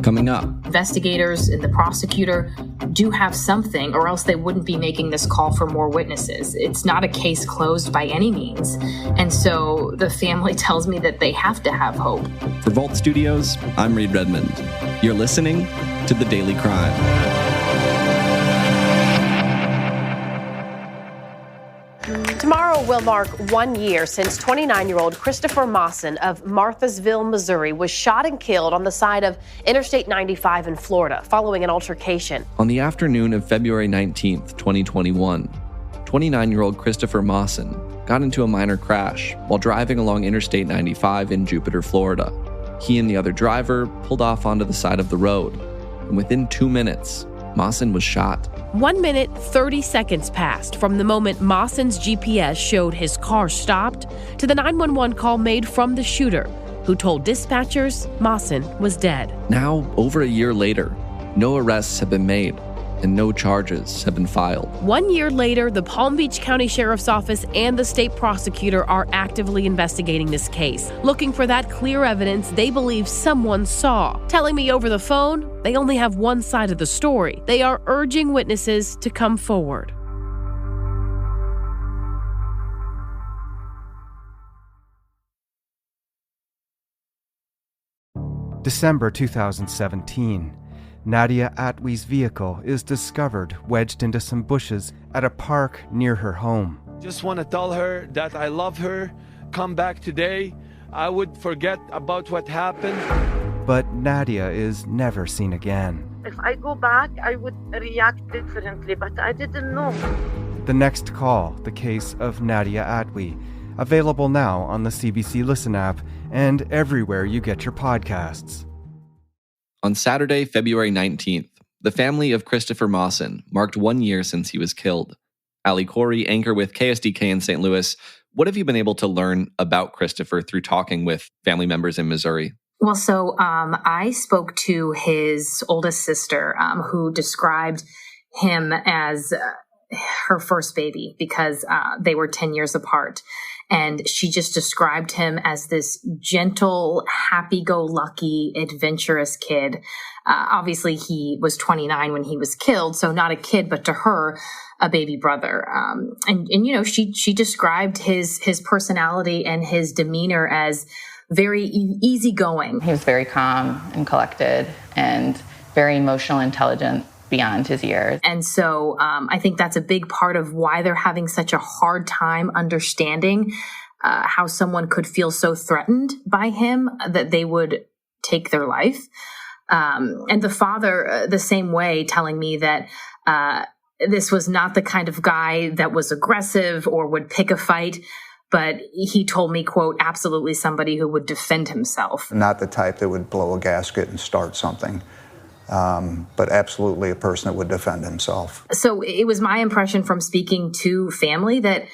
Coming up, investigators and the prosecutor do have something, or else they wouldn't be making this call for more witnesses. It's not a case closed by any means. And so the family tells me that they have to have hope. For Vault Studios, I'm Reed Redmond. You're listening to The Daily Crime. Tomorrow will mark 1 year since 29-year-old Christopher Maassen of Marthasville, Missouri, was shot and killed on the side of Interstate 95 in Florida following an altercation. On the afternoon of February 19th, 2021, 29-year-old Christopher Maassen got into a minor crash while driving along Interstate 95 in Jupiter, Florida. He and the other driver pulled off onto the side of the road, and within 2 minutes, Maassen was shot. 1 minute, 30 seconds passed from the moment Maassen's GPS showed his car stopped to the 911 call made from the shooter, who told dispatchers Maassen was dead. Now, over a year later, no arrests have been made and no charges have been filed. 1 year later, the Palm Beach County Sheriff's Office and the state prosecutor are actively investigating this case, looking for that clear evidence they believe someone saw. Telling me over the phone, they only have one side of the story. They are urging witnesses to come forward. December 2017. Nadia Atwee's vehicle is discovered wedged into some bushes at a park near her home. Just want to tell her that I love her. Come back today. I would forget about what happened. But Nadia is never seen again. If I go back, I would react differently, but I didn't know. The Next Call, the case of Nadia Atwee. Available now on the CBC Listen app and everywhere you get your podcasts. On Saturday, February 19th, the family of Christopher Maassen marked 1 year since he was killed. Allie Corey, anchor with KSDK in St. Louis, what have you been able to learn about Christopher through talking with family members in Missouri? Well, so I spoke to his oldest sister, who described him as her first baby because they were 10 years apart. And she just described him as this gentle, happy-go-lucky, adventurous kid. Obviously, he was 29 when he was killed, so not a kid, but to her, a baby brother. And you know, she described his personality and his demeanor as very easygoing. He was very calm and collected and very emotional, intelligent beyond his years. And so I think that's a big part of why they're having such a hard time understanding how someone could feel so threatened by him that they would take their life. And the father, the same way, telling me that this was not the kind of guy that was aggressive or would pick a fight, but he told me, quote, absolutely somebody who would defend himself. Not the type that would blow a gasket and start something. But absolutely a person that would defend himself. So it was my impression from speaking to family that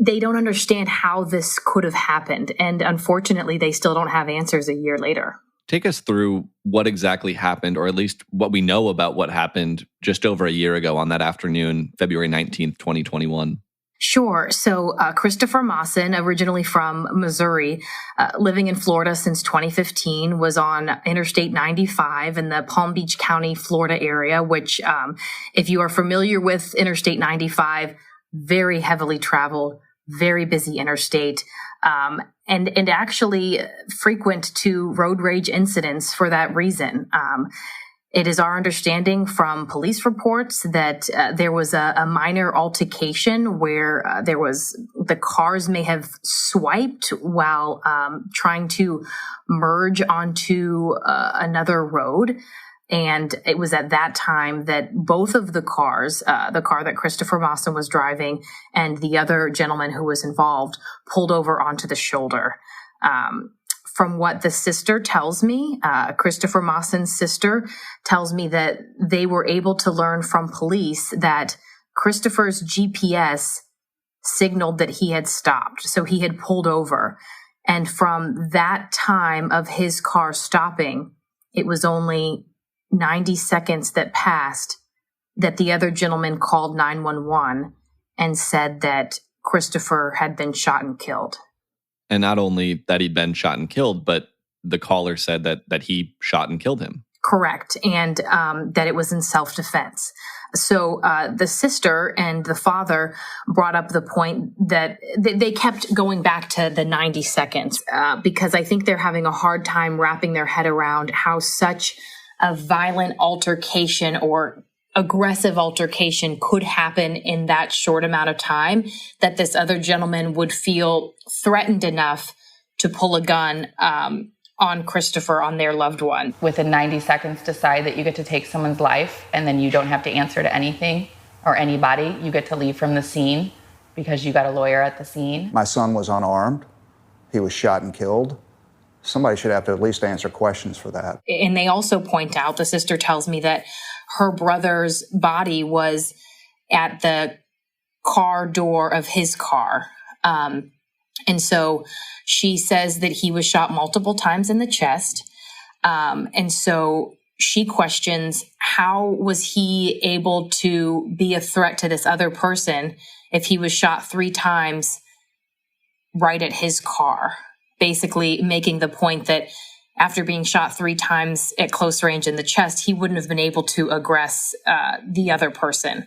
they don't understand how this could have happened. And unfortunately, they still don't have answers a year later. Take us through what exactly happened, or at least what we know about what happened just over a year ago on that afternoon, February 19th, 2021. Sure. So Christopher Maassen, originally from Missouri, living in Florida since 2015, was on Interstate 95 in the Palm Beach County, Florida area, which, if you are familiar with Interstate 95, very heavily traveled, very busy interstate, and actually frequent to road rage incidents for that reason. It is our understanding from police reports that there was a minor altercation where the cars may have swiped while trying to merge onto another road. And it was at that time that both of the cars, the car that Christopher Maassen was driving and the other gentleman who was involved, pulled over onto the shoulder. From what the sister tells me, Christopher Maassen's sister tells me that they were able to learn from police that Christopher's GPS signaled that he had stopped. So he had pulled over. And from that time of his car stopping, it was only 90 seconds that passed that the other gentleman called 911 and said that Christopher had been shot and killed. And not only that he'd been shot and killed, but the caller said that he shot and killed him. Correct. And that it was in self-defense. So the sister and the father brought up the point that they kept going back to the 90 seconds because I think they're having a hard time wrapping their head around how such a violent altercation or aggressive altercation could happen in that short amount of time, that this other gentleman would feel threatened enough to pull a gun on Christopher, on their loved one. Within 90 seconds, decide that you get to take someone's life and then you don't have to answer to anything or anybody. You get to leave from the scene because you got a lawyer at the scene. My son was unarmed. He was shot and killed. Somebody should have to at least answer questions for that. And they also point out, the sister tells me that her brother's body was at the car door of his car. And so she says that he was shot multiple times in the chest. And so she questions, how was he able to be a threat to this other person if he was shot 3 times right at his car? Basically making the point that after being shot 3 times at close range in the chest, he wouldn't have been able to aggress the other person.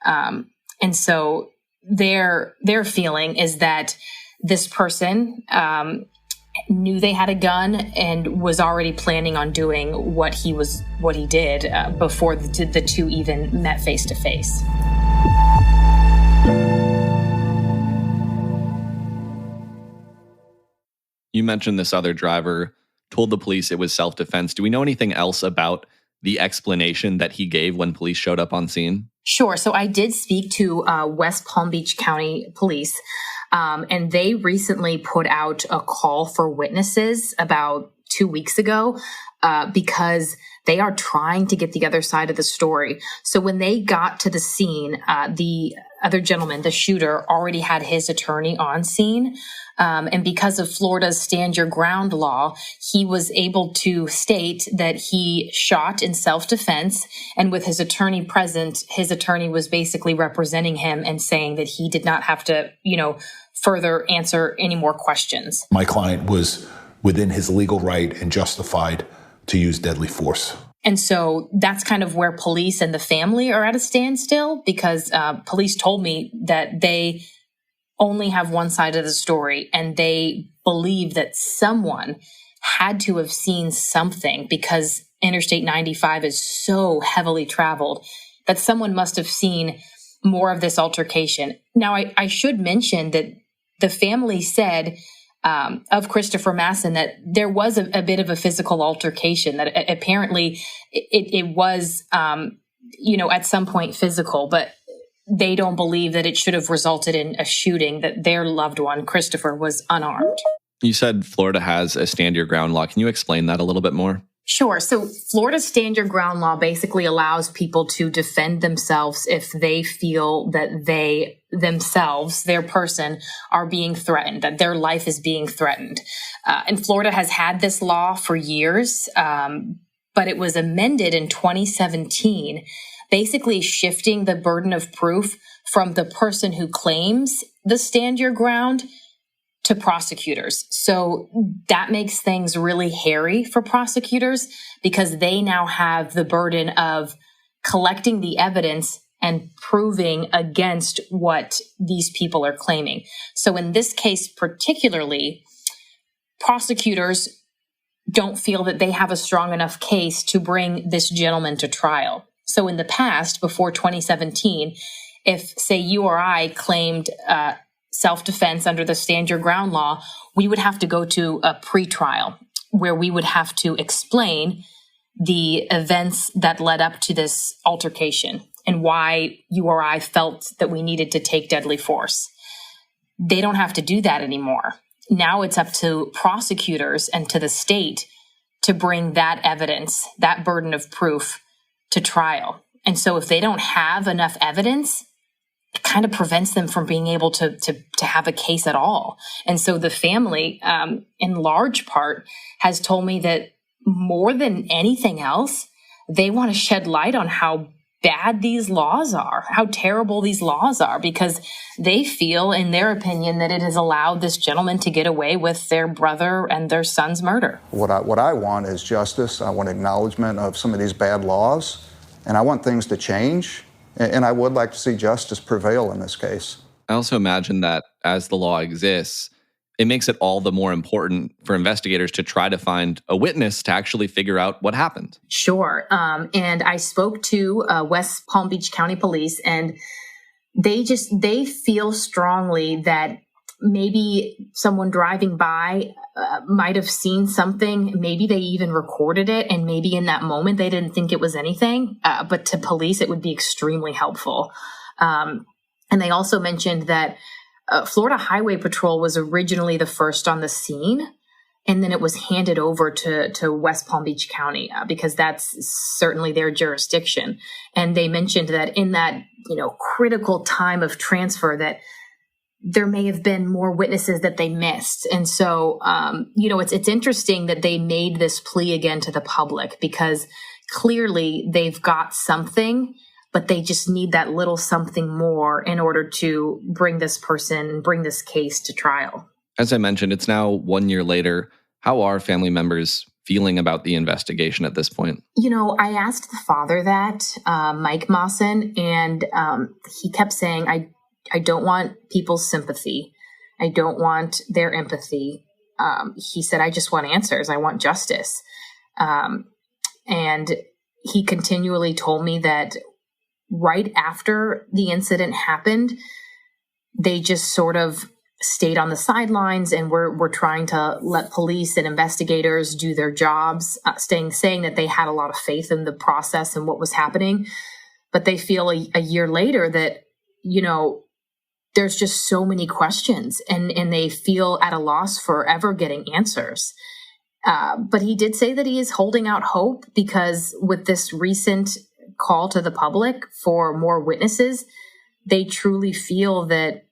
And so their feeling is that this person knew they had a gun and was already planning on doing what he did before the two even met face to face. You mentioned this other driver told the police it was self-defense. Do we know anything else about the explanation that he gave when police showed up on scene? Sure. So I did speak to West Palm Beach County Police, and they recently put out a call for witnesses about 2 weeks ago because they are trying to get the other side of the story. So when they got to the scene, the other gentleman, the shooter, already had his attorney on scene. And because of Florida's stand your ground law, he was able to state that he shot in self-defense. And with his attorney present, his attorney was basically representing him and saying that he did not have to, further answer any more questions. My client was within his legal right and justified to use deadly force. And so that's kind of where police and the family are at a standstill because police told me that they only have one side of the story and they believe that someone had to have seen something because Interstate 95 is so heavily traveled that someone must have seen more of this altercation. Now, I should mention that the family said of Christopher Maassen that there was a bit of a physical altercation, that apparently it was, at some point physical, but they don't believe that it should have resulted in a shooting, that their loved one, Christopher, was unarmed. You said Florida has a stand your ground law. Can you explain that a little bit more? Sure. So Florida's stand your ground law basically allows people to defend themselves if they feel that they themselves, their person, are being threatened, that their life is being threatened. And Florida has had this law for years, but it was amended in 2017, basically shifting the burden of proof from the person who claims the stand your ground to prosecutors. So that makes things really hairy for prosecutors because they now have the burden of collecting the evidence and proving against what these people are claiming. So in this case particularly, prosecutors don't feel that they have a strong enough case to bring this gentleman to trial. So in the past, before 2017, if, say, you or I claimed self-defense under the stand your ground law, we would have to go to a pretrial where we would have to explain the events that led up to this altercation and why you or I felt that we needed to take deadly force. They don't have to do that anymore. Now it's up to prosecutors and to the state to bring that evidence, that burden of proof, to trial. And so if they don't have enough evidence, it kind of prevents them from being able to have a case at all. And so the family, in large part, has told me that more than anything else, they want to shed light on how bad these laws are, how terrible these laws are, because they feel, in their opinion, that it has allowed this gentleman to get away with their brother and their son's murder. What I want is justice. I want acknowledgement of some of these bad laws, and I want things to change, and I would like to see justice prevail in this case. I also imagine that as the law exists, it makes it all the more important for investigators to try to find a witness to actually figure out what happened. Sure. And I spoke to West Palm Beach County Police, and they feel strongly that maybe someone driving by might have seen something. Maybe they even recorded it, and maybe in that moment they didn't think it was anything. But to police, it would be extremely helpful. And they also mentioned that Florida Highway Patrol was originally the first on the scene, and then it was handed over to West Palm Beach County because that's certainly their jurisdiction. And they mentioned that in that, critical time of transfer, that there may have been more witnesses that they missed. And so, it's interesting that they made this plea again to the public, because clearly they've got something, but they just need that little something more in order to bring this case to trial. As I mentioned, it's now 1 year later. How are family members feeling about the investigation at this point? I asked the father that, Mike Maassen, and he kept saying, I don't want people's sympathy. I don't want their empathy. He said, I just want answers. I want justice. And he continually told me that right after the incident happened, they just sort of stayed on the sidelines and were trying to let police and investigators do their jobs, saying that they had a lot of faith in the process and what was happening. But they feel a year later that, there's just so many questions, and they feel at a loss for ever getting answers. But he did say that he is holding out hope, because with this recent call to the public for more witnesses, they truly feel that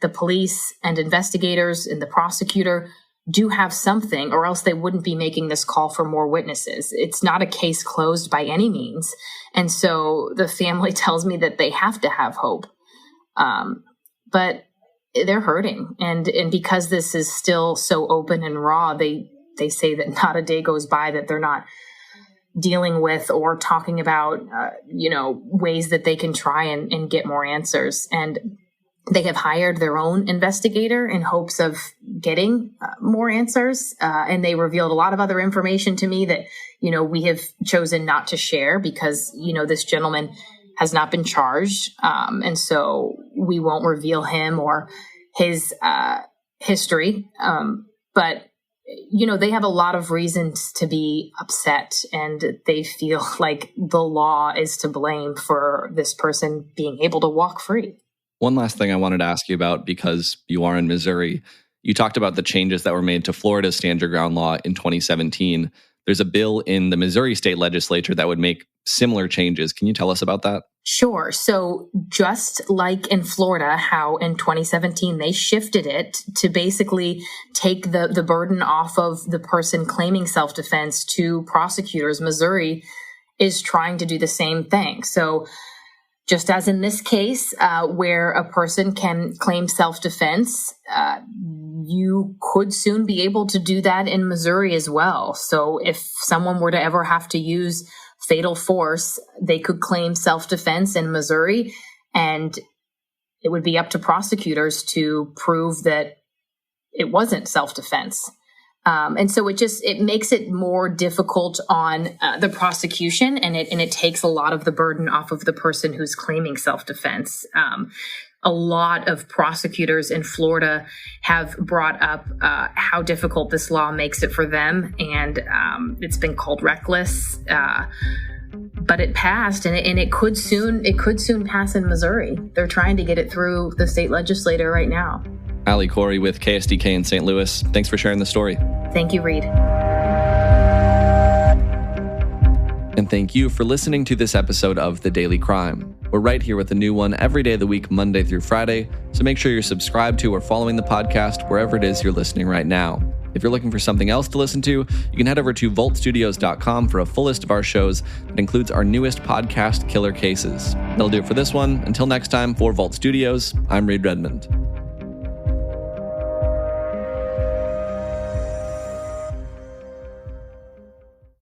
the police and investigators and the prosecutor do have something, or else they wouldn't be making this call for more witnesses. It's not a case closed by any means. And so the family tells me that they have to have hope. But they're hurting. And because this is still so open and raw, they say that not a day goes by that they're not dealing with or talking about, ways that they can try and get more answers. And they have hired their own investigator in hopes of getting more answers. And they revealed a lot of other information to me that, we have chosen not to share because, this gentleman has not been charged. And so we won't reveal him or his history. But they have a lot of reasons to be upset, and they feel like the law is to blame for this person being able to walk free. One last thing I wanted to ask you about, because you are in Missouri. You talked about the changes that were made to Florida's Stand Your Ground law in 2017. There's a bill in the Missouri state legislature that would make similar changes. Can you tell us about that? Sure. So just like in Florida, how in 2017 they shifted it to basically take the burden off of the person claiming self-defense to prosecutors, Missouri is trying to do the same thing. So just as in this case, where a person can claim self-defense, you could soon be able to do that in Missouri as well. So if someone were to ever have to use fatal force, they could claim self-defense in Missouri, and it would be up to prosecutors to prove that it wasn't self-defense. And so it makes it more difficult on the prosecution, and it takes a lot of the burden off of the person who's claiming self-defense. A lot of prosecutors in Florida have brought up how difficult this law makes it for them, and it's been called reckless. But it passed, and it could soon pass in Missouri. They're trying to get it through the state legislature right now. Allie Corey with KSDK in St. Louis. Thanks for sharing the story. Thank you, Reed. And thank you for listening to this episode of The Daily Crime. We're right here with a new one every day of the week, Monday through Friday, so make sure you're subscribed to or following the podcast wherever it is you're listening right now. If you're looking for something else to listen to, you can head over to voltstudios.com for a full list of our shows that includes our newest podcast, Killer Cases. That'll do it for this one. Until next time, for Volt Studios, I'm Reed Redmond.